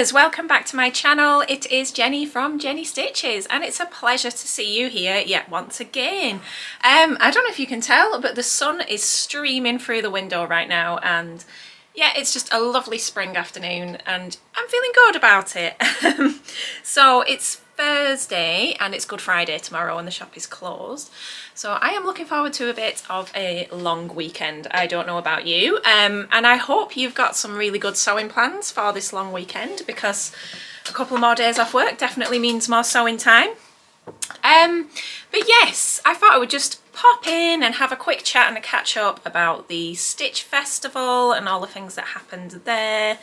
stitchers, welcome back to my channel. It is Jenny from Jenny Stitches and it's a pleasure to see you here yet once again. I don't know if you can tell, but the sun is streaming through the window right now, and yeah, it's just a lovely spring afternoon and I'm feeling good about it. So it's Thursday and it's Good Friday tomorrow and the shop is closed. So I am looking forward to a bit of a long weekend. I don't know about you, and I hope you've got some really good sewing plans for this long weekend, because a couple more days off work definitely means more sewing time. But yes, I thought I would just pop in and have a quick chat and a catch up about the Stitch Festival and all the things that happened there.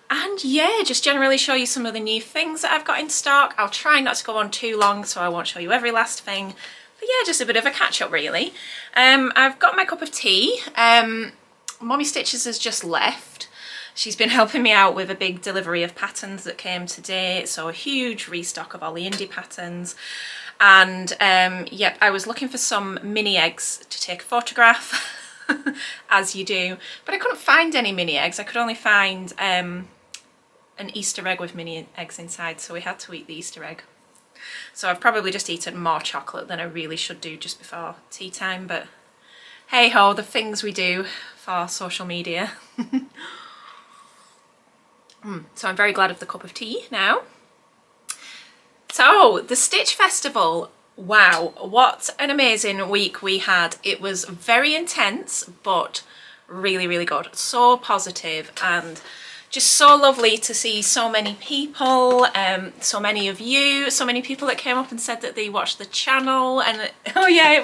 And yeah, just generally show you some of the new things that I've got in stock. I'll try not to go on too long so I won't show you every last thing. But yeah, just a bit of a catch up really. I've got my cup of tea. Mommy Stitches has just left. She's been helping me out with a big delivery of patterns that came today. So a huge restock of all the indie patterns. And yep, I was looking for some mini eggs to take a photograph, as you do. But I couldn't find any mini eggs. I could only find an Easter egg with mini eggs inside. So we had to eat the Easter egg. So I've probably just eaten more chocolate than I really should do just before tea time, but hey ho, the things we do for social media. So I'm very glad of the cup of tea now. So the Stitch Festival, wow, what an amazing week we had. It was very intense, but really, really good. So positive and just so lovely to see so many people, so many of you, so many people that came up and said that they watched the channel, and oh yeah,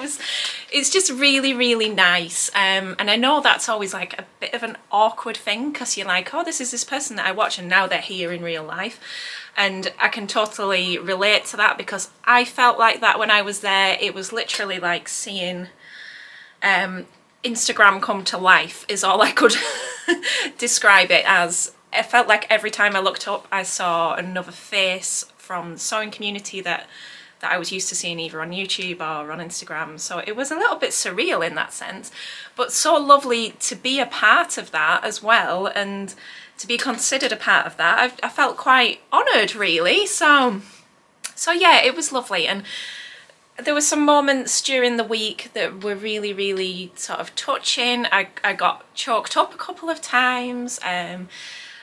it's just really, really nice. And I know that's always like a bit of an awkward thing, because you're like, oh, this person that I watch and now they're here in real life. And I can totally relate to that, because I felt like that when I was there. It was literally like seeing Instagram come to life is all I could describe it as. It felt like every time I looked up I saw another face from the sewing community that I was used to seeing either on YouTube or on Instagram. So it was a little bit surreal in that sense, but so lovely to be a part of that as well, and to be considered a part of that. I felt quite honoured really. So yeah, it was lovely. And there were some moments during the week that were really, really sort of touching. I got choked up a couple of times.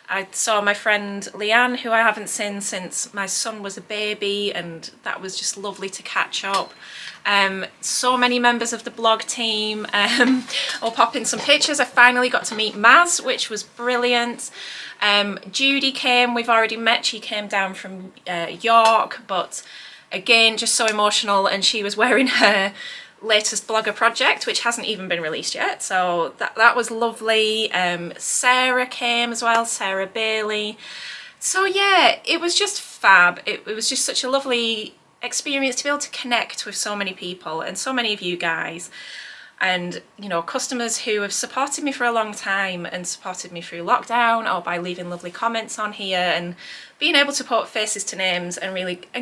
I saw my friend Leanne, who I haven't seen since my son was a baby, and that was just lovely to catch up. So many members of the blog team. I'll pop in some pictures. I finally got to meet Maz, which was brilliant. Judy came, we've already met. She came down from York, but again, just so emotional, and she was wearing her latest blogger project, which hasn't even been released yet, so that was lovely. Sarah came as well, Sarah Bailey. So yeah, it was just fab. It was just such a lovely experience to be able to connect with so many people and so many of you guys, and you know, customers who have supported me for a long time and supported me through lockdown, or by leaving lovely comments on here, and being able to put faces to names and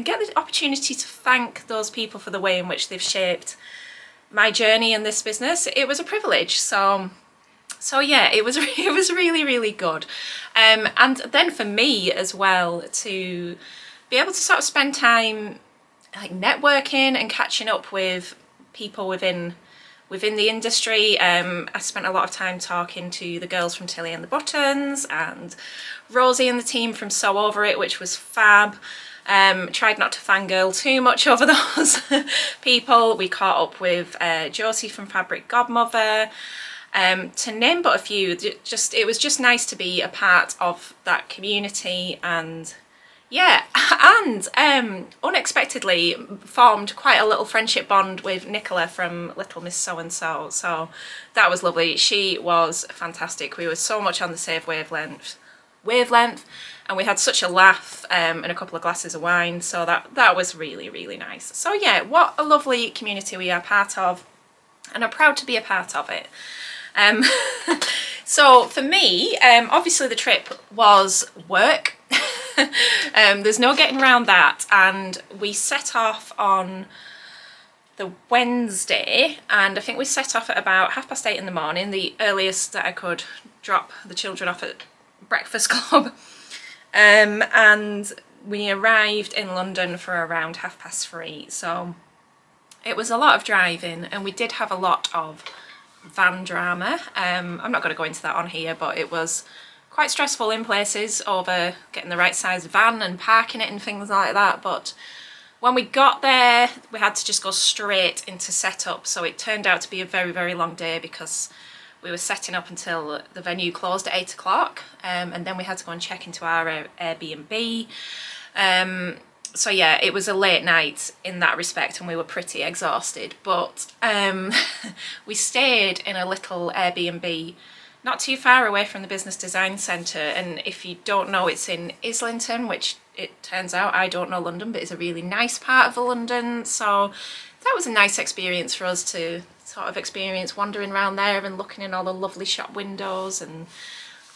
get the opportunity to thank those people for the way in which they've shaped my journey in this business. It was a privilege. So yeah, it was really, really good. And then for me as well, to be able to sort of spend time like networking and catching up with people within the industry. I spent a lot of time talking to the girls from Tilly and the Buttons, and Rosy and the team from Sew Over It, which was fab. Tried not to fangirl too much over those people. We caught up with Josie from Fabric Godmother, to name but a few. It was just nice to be a part of that community. And yeah, and unexpectedly formed quite a little friendship bond with Nicola from Little Miss So and So. So that was lovely. She was fantastic. We were so much on the same wavelength, and we had such a laugh and a couple of glasses of wine. So that was really, really nice. So yeah, what a lovely community we are part of, and I'm proud to be a part of it. So for me, obviously the trip was work. There's no getting around that, and we set off on the Wednesday, and I think we set off at about 8:30 in the morning, the earliest that I could drop the children off at breakfast club. and we arrived in London for around 3:30, so it was a lot of driving, and we did have a lot of van drama. I'm not going to go into that on here, but it was quite stressful in places over getting the right size van and parking it and things like that. But when we got there, we had to just go straight into setup, so it turned out to be a very, very long day because we were setting up until the venue closed at 8 o'clock, and then we had to go and check into our Airbnb. So yeah, it was a late night in that respect, and we were pretty exhausted, but we stayed in a little Airbnb not too far away from the Business Design Centre, and if you don't know, it's in Islington, which it turns out I don't know London, but it's a really nice part of London, so that was a nice experience for us to sort of experience wandering around there and looking in all the lovely shop windows and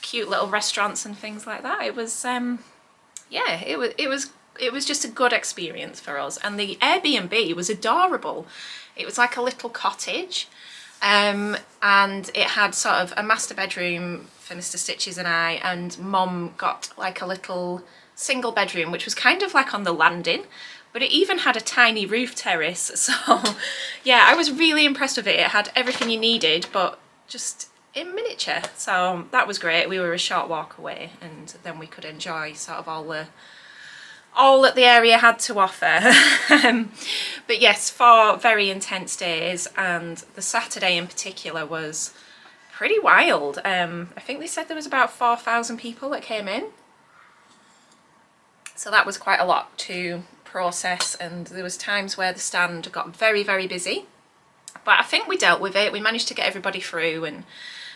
cute little restaurants and things like that. It was yeah, it was just a good experience for us, and the Airbnb was adorable. It was like a little cottage, and it had sort of a master bedroom for Mr. Stitches and I, and Mum got like a little single bedroom which was kind of like on the landing, but it even had a tiny roof terrace. So yeah, I was really impressed with it. It had everything you needed, but just in miniature, so that was great. We were a short walk away, and then we could enjoy sort of all that the area had to offer. But yes, 4 very intense days, and the Saturday in particular was pretty wild. I think they said there was about 4,000 people that came in, so that was quite a lot to process, and there was times where the stand got very, very busy, but I think we dealt with it. We managed to get everybody through, and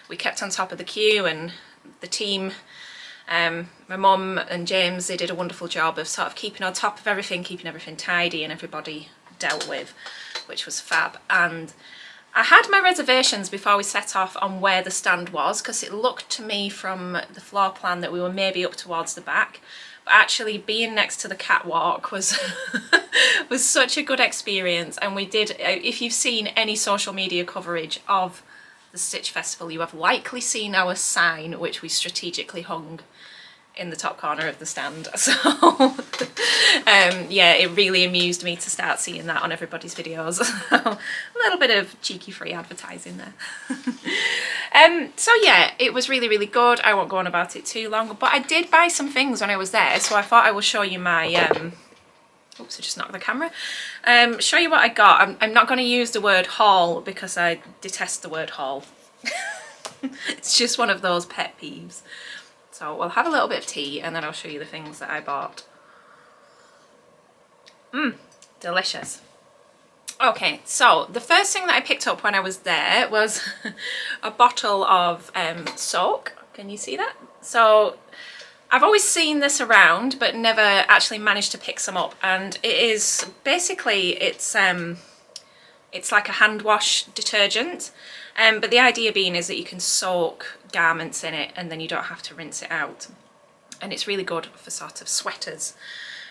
we kept on top of the queue, and the team, my mum and James, they did a wonderful job of sort of keeping on top of everything, keeping everything tidy, and everybody dealt with, which was fab. And I had my reservations before we set off on where the stand was, because it looked to me from the floor plan that we were maybe up towards the back, but actually being next to the catwalk was was such a good experience. And we did, if you've seen any social media coverage of the Stitch Festival, you have likely seen our sign, which we strategically hung in the top corner of the stand. So yeah, it really amused me to start seeing that on everybody's videos. A little bit of cheeky free advertising there. So yeah, it was really, really good. I won't go on about it too long, but I did buy some things when I was there, so I thought I will show you my oops, I just knocked the camera. Show you what I got. I'm not going to use the word haul because I detest the word haul. It's just one of those pet peeves. So we'll have a little bit of tea, and then I'll show you the things that I bought. Delicious. Okay, so the first thing that I picked up when I was there was a bottle of soak. Can you see that? So I've always seen this around, but never actually managed to pick some up, and it is basically, it's like a hand wash detergent, but the idea being is that you can soak garments in it and then you don't have to rinse it out, and it's really good for sort of sweaters,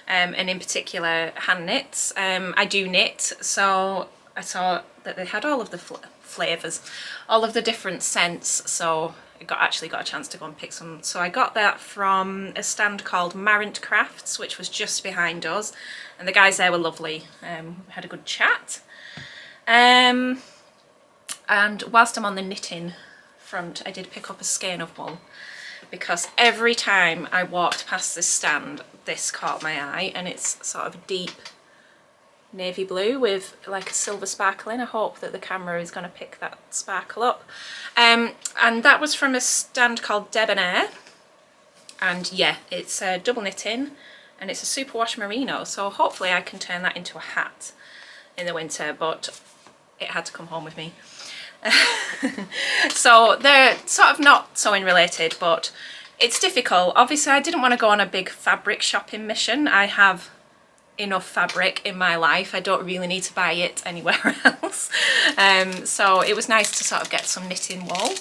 and in particular hand knits. I do knit, so I saw that they had all of the flavours, all of the different scents, so I actually got a chance to go and pick some. So I got that from a stand called Marant Crafts, which was just behind us, and the guys there were lovely. We had a good chat. And whilst I'm on the knitting front, I did pick up a skein of wool, because every time I walked past this stand, this caught my eye, and it's sort of deep navy blue with like a silver sparkle in. I hope that the camera is going to pick that sparkle up. And that was from a stand called Debonnaire, and yeah, it's double knitting, and it's a superwash merino, so hopefully I can turn that into a hat in the winter, but it had to come home with me. So they're sort of not sewing related, but it's difficult. Obviously I didn't want to go on a big fabric shopping mission. I have enough fabric in my life, I don't really need to buy it anywhere else. So it was nice to sort of get some knitting wool.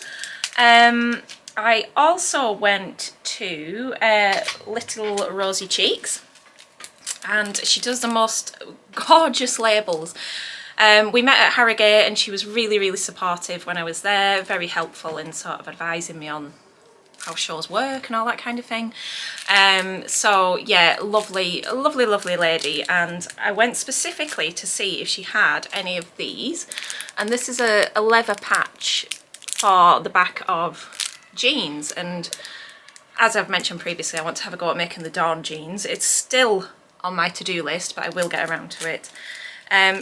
I also went to Little Rosy Cheeks, and she does the most gorgeous labels. We met at Harrogate, and she was really, really supportive when I was there, very helpful in sort of advising me on how shows work and all that kind of thing. So yeah, lovely lady, and I went specifically to see if she had any of these, and this is a leather patch for the back of jeans, and as I've mentioned previously, I want to have a go at making the Dawn jeans. It's still on my to-do list, but I will get around to it.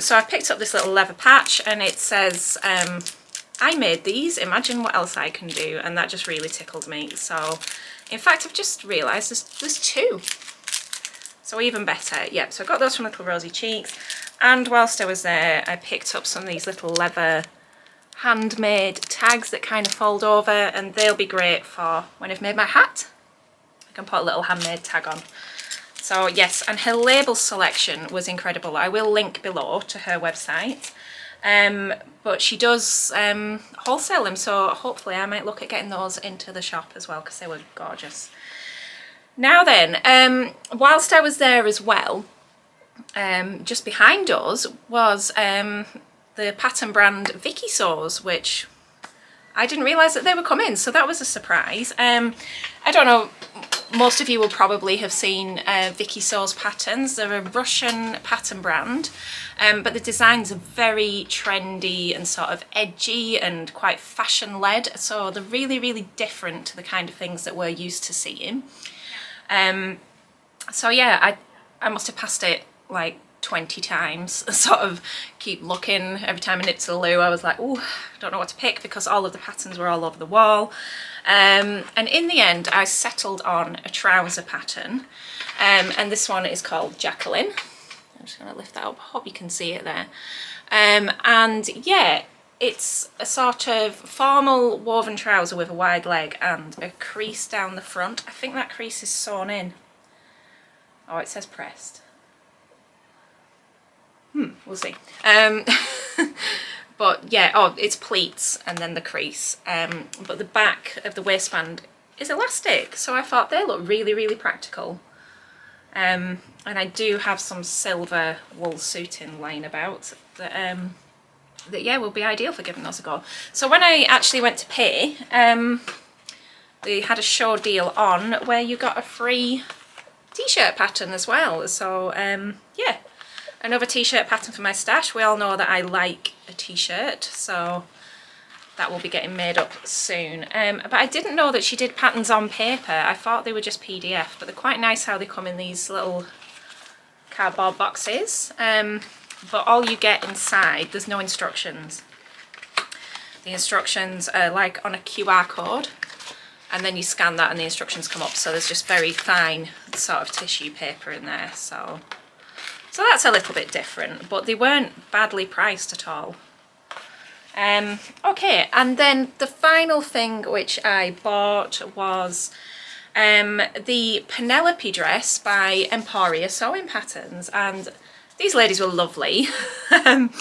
So I picked up this little leather patch, and it says, I made these, imagine what else I can do, and that just really tickled me. So in fact, I've just realised there's two, so even better. Yep, so I got those from Little Rosy Cheeks, and whilst I was there I picked up some of these little leather handmade tags that kind of fold over, and they'll be great for when I've made my hat. I can put a little handmade tag on. So yes, and her label selection was incredible. I will link below to her website, but she does wholesale them, so hopefully I might look at getting those into the shop as well, because they were gorgeous. Now then, whilst I was there as well, just behind us was the pattern brand Vicky Sews, which I didn't realise that they were coming, so that was a surprise. I don't know, most of you will probably have seen Vicky Sews patterns. They're a Russian pattern brand, but the designs are very trendy and sort of edgy and quite fashion led, so they're really different to the kind of things that we're used to seeing. So yeah, I must have passed it like 20 times, sort of keep looking. Every time I nipped to the loo I was like, oh, I don't know what to pick, because all of the patterns were all over the wall. And in the end I settled on a trouser pattern, and this one is called Jacqueline. I'm just going to lift that up, hope you can see it there. And yeah, it's a sort of formal woven trouser with a wide leg and a crease down the front. I think that crease is sewn in. Oh, it says pressed. We'll see. But yeah, oh, it's pleats and then the crease. But the back of the waistband is elastic, so I thought they look really practical. And I do have some silver wool suiting lying about that, that yeah, will be ideal for giving those a go. So when I actually went to pay, they had a show deal on where you got a free t-shirt pattern as well. So yeah, another t-shirt pattern for my stash. We all know that I like a t-shirt, so that will be getting made up soon. But I didn't know that she did patterns on paper. I thought they were just PDF, but they're quite nice how they come in these little cardboard boxes. But all you get inside, there's no instructions. The instructions are like on a QR code, and then you scan that and the instructions come up, so there's just very fine sort of tissue paper in there. So that's a little bit different, but they weren't badly priced at all. Okay, and then the final thing which I bought was the Penelope dress by Emporia Sewing Patterns, and these ladies were lovely. And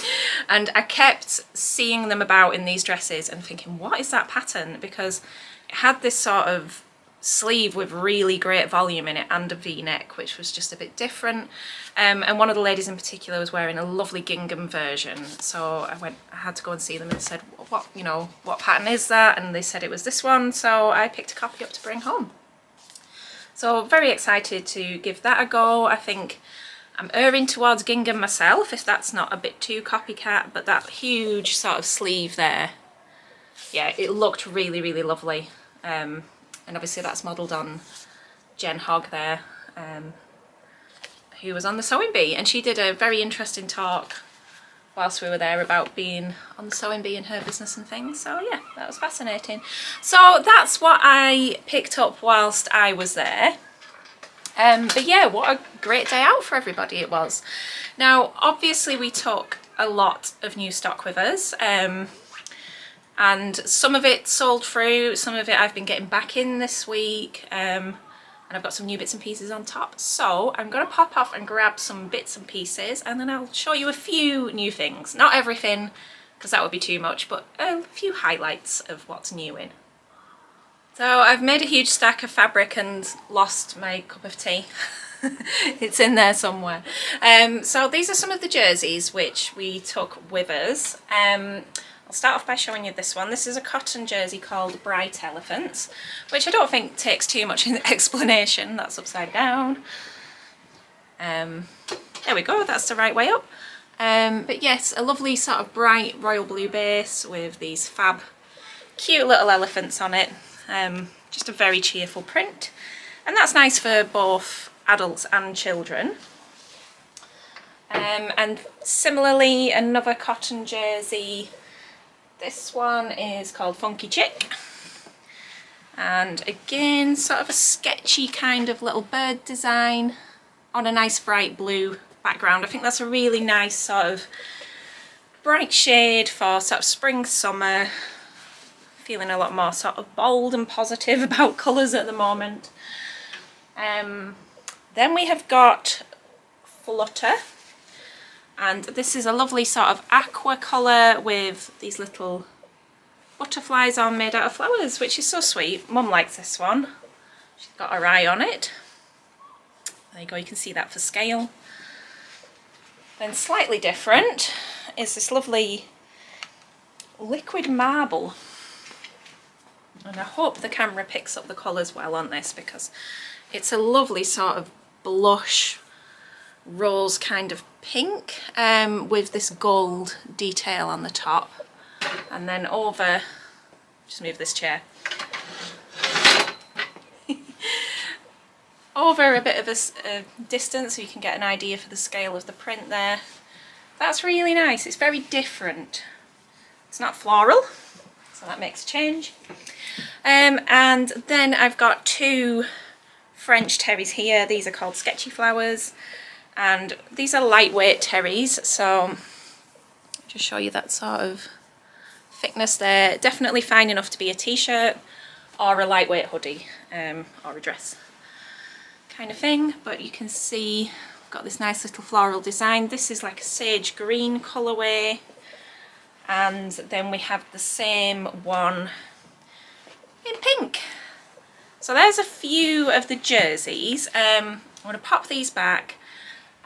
I kept seeing them about in these dresses and thinking, what is that pattern? Because it had this sort of sleeve with really great volume in it and a v-neck, which was just a bit different. And one of the ladies in particular was wearing a lovely gingham version, so I had to go and see them and said, what, you know, what pattern is that? And they said it was this one, so I picked a copy up to bring home. So very excited to give that a go. I think I'm erring towards gingham myself, if that's not a bit too copycat, but that huge sort of sleeve there, yeah, it looked really lovely. And obviously that's modelled on Jen Hogg there, who was on the Sewing Bee, and she did a very interesting talk whilst we were there about being on the Sewing Bee and her business and things. So yeah, that was fascinating. So that's what I picked up whilst I was there. But yeah, what a great day out for everybody it was. Now obviously we took a lot of new stock with us, and some of it sold through, some of it I've been getting back in this week, and I've got some new bits and pieces on top. So I'm going to pop off and grab some bits and pieces, and then I'll show you a few new things. Not everything, because that would be too much, but a few highlights of what's new in. So I've made a huge stack of fabric and lost my cup of tea. It's in there somewhere. So these are some of the jerseys which we took with us. I'll start off by showing you this one. This is a cotton jersey called Bright Elephants, which I don't think takes too much explanation. That's upside down. There we go, that's the right way up. But yes, a lovely sort of bright royal blue base with these fab, cute little elephants on it. Just a very cheerful print. And that's nice for both adults and children. And similarly, another cotton jersey. This one is called Funky Chick. And again, sort of a sketchy kind of little bird design on a nice bright blue background. I think that's a really nice sort of bright shade for sort of spring, summer. Feeling a lot more sort of bold and positive about colours at the moment. Then we have got Flutter. And this is a lovely sort of aqua colour with these little butterflies on made out of flowers, which is so sweet. Mum likes this one. She's got her eye on it. There you go, you can see that for scale. Then slightly different is this lovely liquid marble. And I hope the camera picks up the colours well on this, because it's a lovely sort of blush rose kind of pink with this gold detail on the top, and then over, just move this chair, over a bit of a distance so you can get an idea for the scale of the print there. That's really nice, it's very different. It's not floral, so that makes a change. And then I've got two French terries here. These are called Sketchy Flowers. And these are lightweight terries, so just show you that sort of thickness there. Definitely fine enough to be a t-shirt or a lightweight hoodie or a dress kind of thing. But you can see we've got this nice little floral design. This is like a sage green colourway, and then we have the same one in pink. So there's a few of the jerseys. I'm going to pop these back.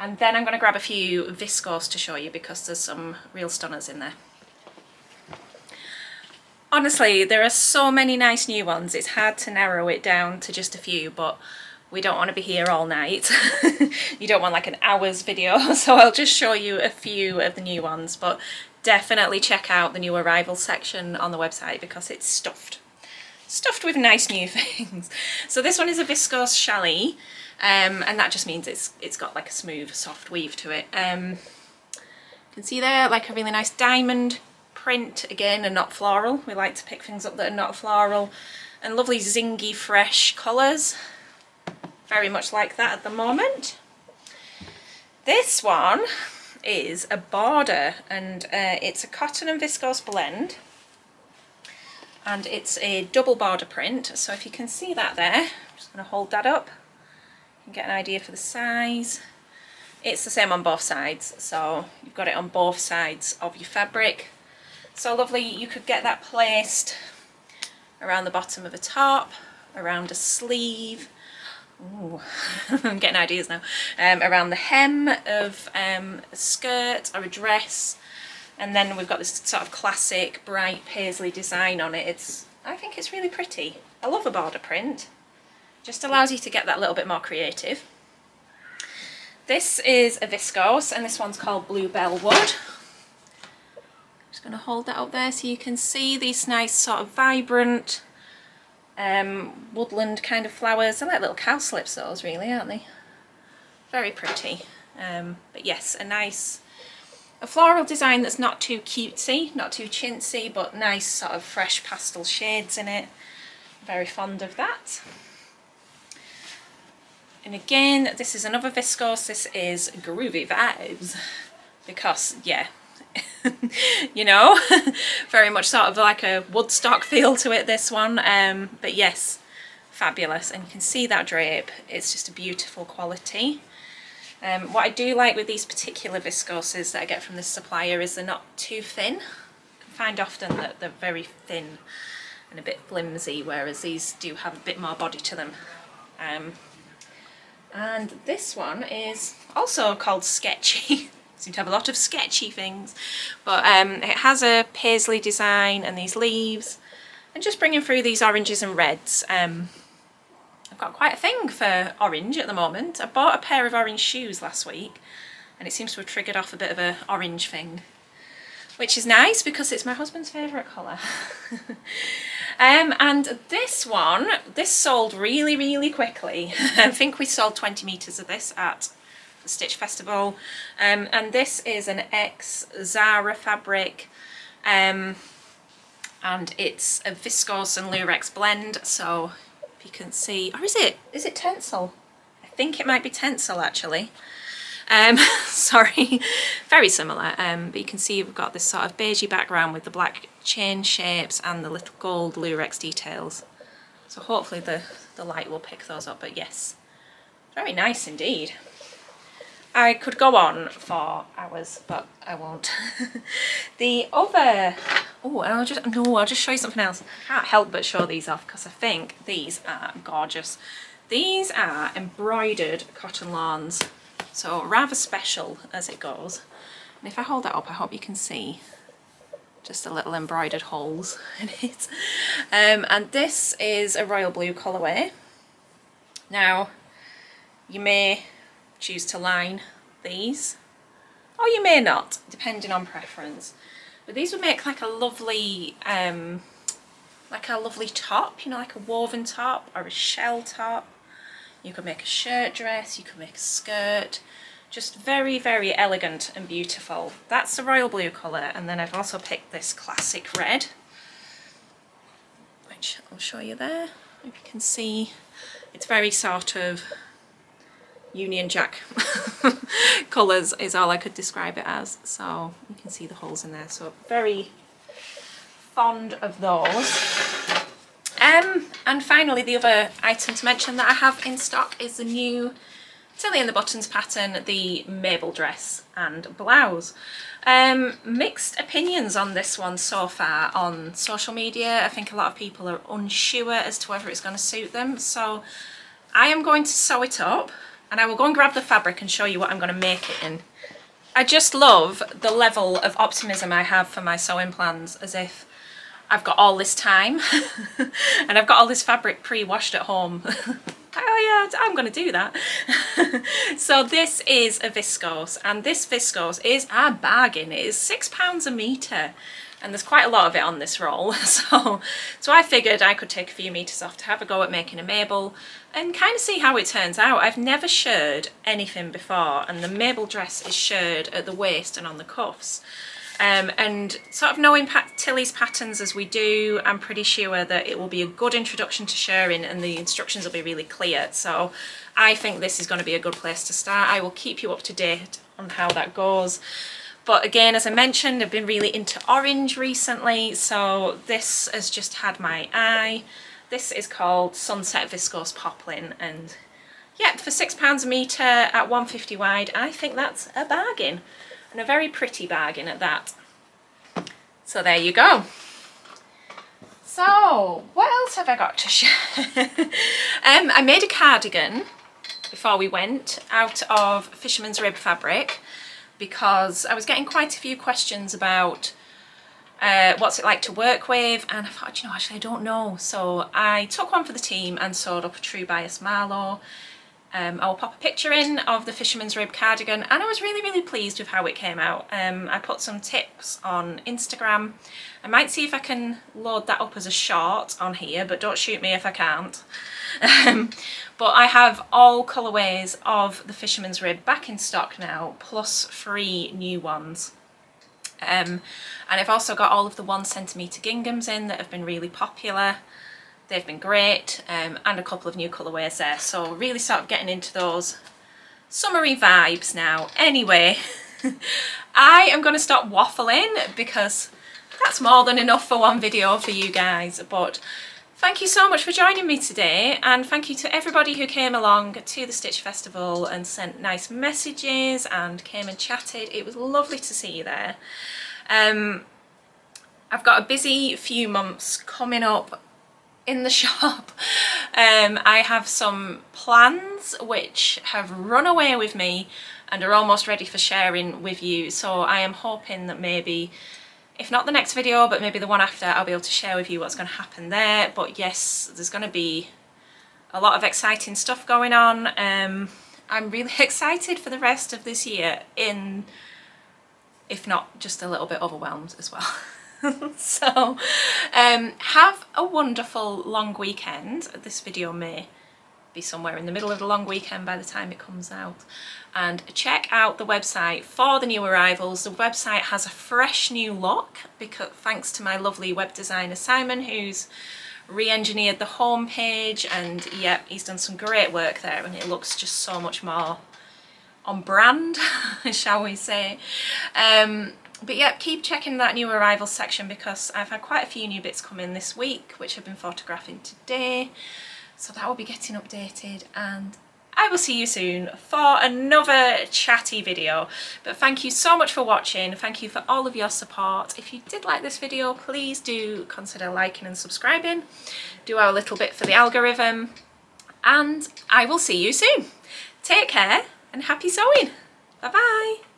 And then I'm going to grab a few viscose to show you, because there's some real stunners in there. Honestly, there are so many nice new ones, it's hard to narrow it down to just a few, but we don't want to be here all night. You don't want like an hour's video, so I'll just show you a few of the new ones, but definitely check out the new arrivals section on the website, because it's stuffed with nice new things. So this one is a viscose challis. And that just means it's got like a smooth, soft weave to it. You can see there like a really nice diamond print, again, and not floral. We like to pick things up that are not floral. And lovely zingy, fresh colours. Very much like that at the moment. This one is a border, and it's a cotton and viscose blend. And it's a double border print, so if you can see that there, I'm just going to hold that up. Get an idea for the size. It's the same on both sides, so you've got it on both sides of your fabric. So lovely, you could get that placed around the bottom of a top, around a sleeve. Ooh, I'm getting ideas now. Around the hem of a skirt or a dress, and then we've got this sort of classic bright paisley design on it. I think it's really pretty. I love a border print. Just allows you to get that little bit more creative. This is a viscose, and this one's called Bluebell Wood. Just going to hold that up there so you can see these nice sort of vibrant woodland kind of flowers. They're like little cowslips, those really, aren't they? Very pretty. But yes, a floral design that's not too cutesy, not too chintzy, but nice sort of fresh pastel shades in it. Very fond of that. And again, this is another viscose. This is Groovy Vibes, because yeah, you know, very much sort of like a Woodstock feel to it, this one. But yes, fabulous, and you can see that drape. It's just a beautiful quality. What I do like with these particular viscoses that I get from this supplier is they're not too thin. I find often that they're very thin and a bit flimsy, whereas these do have a bit more body to them. And this one is also called Sketchy. seem to have a lot of sketchy things, but it has a paisley design and these leaves, and just bringing through these oranges and reds. I've got quite a thing for orange at the moment. I bought a pair of orange shoes last week and it seems to have triggered off a bit of an orange thing, which is nice because it's my husband's favourite colour. And this one, this sold really, really quickly. I think we sold 20 metres of this at the Stitch Festival. And this is an ex-Zara fabric. And it's a viscose and lurex blend, so if you can see, or is it Tencel? I think it might be Tencel actually. Sorry, very similar, but you can see we've got this sort of beigey background with the black chain shapes and the little gold lurex details. So hopefully the light will pick those up, but yes, very nice indeed. I could go on for hours, but I won't. The other, I'll just show you something else. I can't help but show these off because I think these are gorgeous. These are embroidered cotton lawns, so rather special as it goes. And if I hold that up, I hope you can see just the little embroidered holes in it. And this is a royal blue colourway. Now, you may choose to line these, or you may not, depending on preference. But these would make like a lovely top, you know, like a woven top or a shell top. You could make a shirt dress, you could make a skirt, just very, very elegant and beautiful. That's the royal blue colour, and then I've also picked this classic red, which I'll show you there. If you can see, it's very sort of Union Jack colours is all I could describe it as, so you can see the holes in there, so very fond of those. And finally, the other item to mention that I have in stock is the new Tilly and the Buttons pattern, the Mabel dress and blouse. Mixed opinions on this one so far on social media. I think a lot of people are unsure as to whether it's going to suit them, so I am going to sew it up and I will go and grab the fabric and show you what I'm going to make it in. I just love the level of optimism I have for my sewing plans, as if I've got all this time and I've got all this fabric pre-washed at home. Oh yeah, I'm going to do that. So this is a viscose, and this viscose is a bargain. It is £6 a metre, and there's quite a lot of it on this roll. So I figured I could take a few metres off to have a go at making a Mabel and kind of see how it turns out. I've never shirred anything before, and the Mabel dress is shirred at the waist and on the cuffs. And sort of knowing Tilly's patterns as we do, I'm pretty sure that it will be a good introduction to shirring and the instructions will be really clear. So I think this is going to be a good place to start. I will keep you up to date on how that goes. But again, as I mentioned, I've been really into orange recently, so this has just had my eye. This is called Sunset Viscose Poplin, and yeah, for £6 a metre at 150 wide, I think that's a bargain. And a very pretty bargain at that. So there you go. So what else have I got to share? I made a cardigan before we went out of fisherman's rib fabric, because I was getting quite a few questions about what's it like to work with, and I thought, you know, actually I don't know. So I took one for the team and sewed up a true bias Marlowe. I'll pop a picture in of the fisherman's rib cardigan, and I was really, really pleased with how it came out. I put some tips on Instagram. I might see if I can load that up as a short on here, but don't shoot me if I can't. But I have all colourways of the fisherman's rib back in stock now, plus 3 new ones. And I've also got all of the 1 centimetre ginghams in that have been really popular. They've been great, and a couple of new colourways there, so really sort of getting into those summery vibes now. Anyway, I am going to stop waffling because that's more than enough for one video for you guys, but thank you so much for joining me today, and thank you to everybody who came along to the Stitch Festival and sent nice messages and came and chatted. It was lovely to see you there. I've got a busy few months coming up in the shop. I have some plans which have run away with me, and are almost ready for sharing with you. So I am hoping that maybe, if not the next video, but maybe the one after, I'll be able to share with you what's going to happen there. But yes, there's going to be a lot of exciting stuff going on. I'm really excited for the rest of this year, if not just a little bit overwhelmed as well. So have a wonderful long weekend. This video may be somewhere in the middle of the long weekend by the time it comes out, and check out the website for the new arrivals. The website has a fresh new look because thanks to my lovely web designer Simon, who's re-engineered the homepage, and yep, he's done some great work there, and it looks just so much more on brand, shall we say. But yeah, keep checking that new arrivals section because I've had quite a few new bits come in this week, which I've been photographing today. So that will be getting updated, and I will see you soon for another chatty video. But thank you so much for watching. Thank you for all of your support. If you did like this video, please do consider liking and subscribing. Do our little bit for the algorithm, and I will see you soon. Take care and happy sewing. Bye bye.